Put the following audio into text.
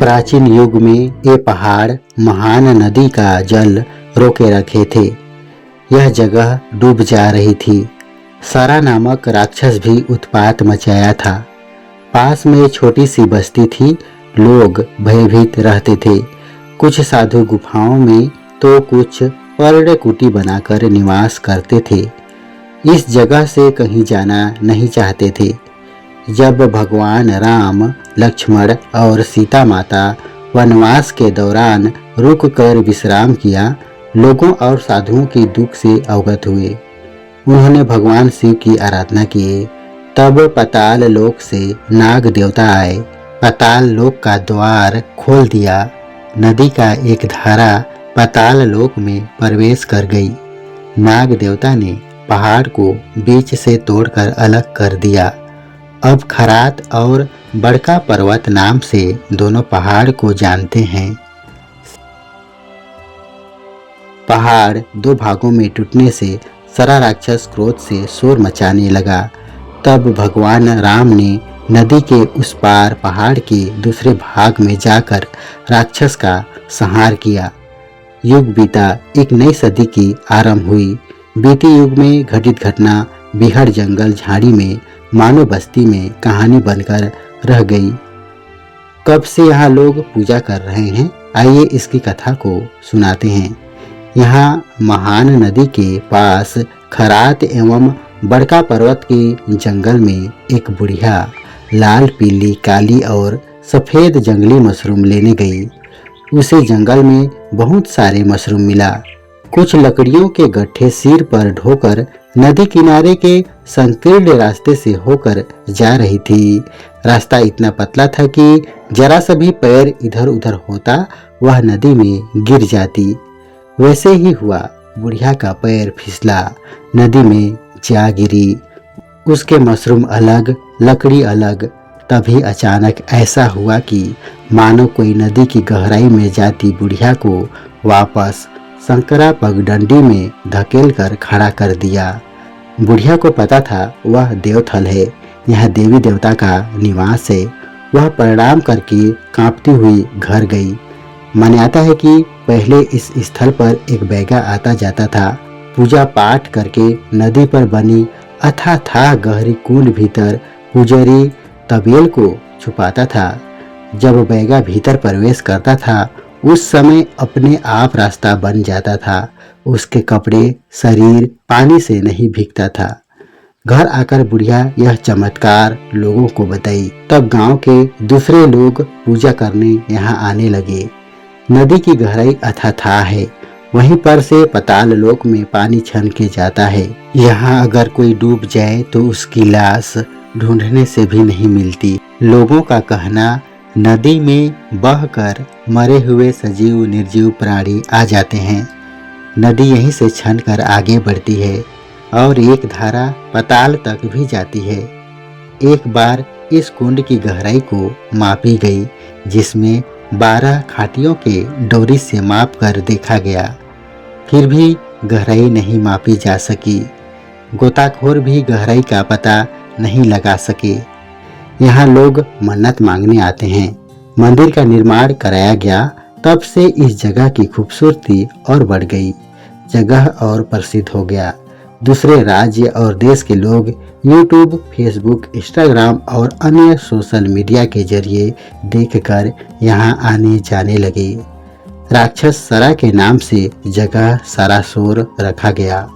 प्राचीन युग में ये पहाड़ महान नदी का जल रोके रखे थे। यह जगह डूब जा रही थी। सारा नामक राक्षस भी उत्पात मचाया था। पास में छोटी सी बस्ती थी। लोग भयभीत रहते थे। कुछ साधु गुफाओं में तो कुछ पर्णकुटी बनाकर निवास करते थे। इस जगह से कहीं जाना नहीं चाहते थे। जब भगवान राम, लक्ष्मण और सीता माता वनवास के दौरान रुक कर विश्राम किया, लोगों और साधुओं के दुख से अवगत हुए। उन्होंने भगवान शिव की आराधना की। तब पाताल लोक से नाग देवता आए। पाताल लोक का द्वार खोल दिया। नदी का एक धारा पाताल लोक में प्रवेश कर गई। नाग देवता ने पहाड़ को बीच से तोड़कर अलग कर दिया। अब खरात और बड़का पर्वत नाम से दोनों पहाड़ को जानते हैं। पहाड़ दो भागों में टूटने से सारा राक्षस क्रोध से शोर मचाने लगा। तब भगवान राम ने नदी के उस पार पहाड़ के दूसरे भाग में जाकर राक्षस का संहार किया। युग बीता, एक नई सदी की आरंभ हुई। बीते युग में घटित घटना बिहार जंगल झाड़ी में मानव बस्ती में कहानी बनकर रह गई। कब से यहाँ लोग पूजा कर रहे हैं, आइए इसकी कथा को सुनाते हैं। यहाँ महान नदी के पास खरात एवं बड़का पर्वत के जंगल में एक बुढ़िया लाल, पीली, काली और सफ़ेद जंगली मशरूम लेने गई। उसे जंगल में बहुत सारे मशरूम मिला। कुछ लकड़ियों के गट्ठे सिर पर ढोकर नदी किनारे के संकीर्ण रास्ते से होकर जा रही थी। रास्ता इतना पतला था कि जरा सा भी पैर इधर उधर होता वह नदी में गिर जाती। वैसे ही हुआ। बुढ़िया का पैर फिसला, नदी में जा गिरी। उसके मशरूम अलग, लकड़ी अलग। तभी अचानक ऐसा हुआ कि मानो कोई नदी की गहराई में जाती बुढ़िया को वापस संकरा पगडंडी में धकेल कर खड़ा कर दिया। बुढ़िया को पता था वह देवथल है, यह देवी देवता का निवास है। वह प्रणाम करके कांपती हुई घर गई। मान्यता है कि पहले इस स्थल पर एक बैगा आता जाता था। पूजा पाठ करके नदी पर बनी अथाथाह गहरी कुंड भीतर पुजारी तबेल को छुपाता था। जब बैगा भीतर प्रवेश करता था उस समय अपने आप रास्ता बन जाता था। उसके कपड़े, शरीर पानी से नहीं भीगता था। घर आकर बुढ़िया यह चमत्कार लोगों को बताई। तब गांव के दूसरे लोग पूजा करने यहाँ आने लगे। नदी की गहराई अथाथाह है। वहीं पर से पाताल लोक में पानी छन के जाता है। यहाँ अगर कोई डूब जाए तो उसकी लाश ढूंढने से भी नहीं मिलती। लोगों का कहना, नदी में बहकर मरे हुए सजीव निर्जीव प्राणी आ जाते हैं। नदी यहीं से छनकर आगे बढ़ती है और एक धारा पाताल तक भी जाती है। एक बार इस कुंड की गहराई को मापी गई, जिसमें 12 खाटियों के डोरी से माप कर देखा गया। फिर भी गहराई नहीं मापी जा सकी। गोताखोर भी गहराई का पता नहीं लगा सके। यहाँ लोग मन्नत मांगने आते हैं। मंदिर का निर्माण कराया गया। तब से इस जगह की खूबसूरती और बढ़ गई। जगह और प्रसिद्ध हो गया। दूसरे राज्य और देश के लोग यूट्यूब, फेसबुक, इंस्टाग्राम और अन्य सोशल मीडिया के जरिए देखकर यहाँ आने जाने लगे। राक्षस सरा के नाम से जगह सरासोर रखा गया।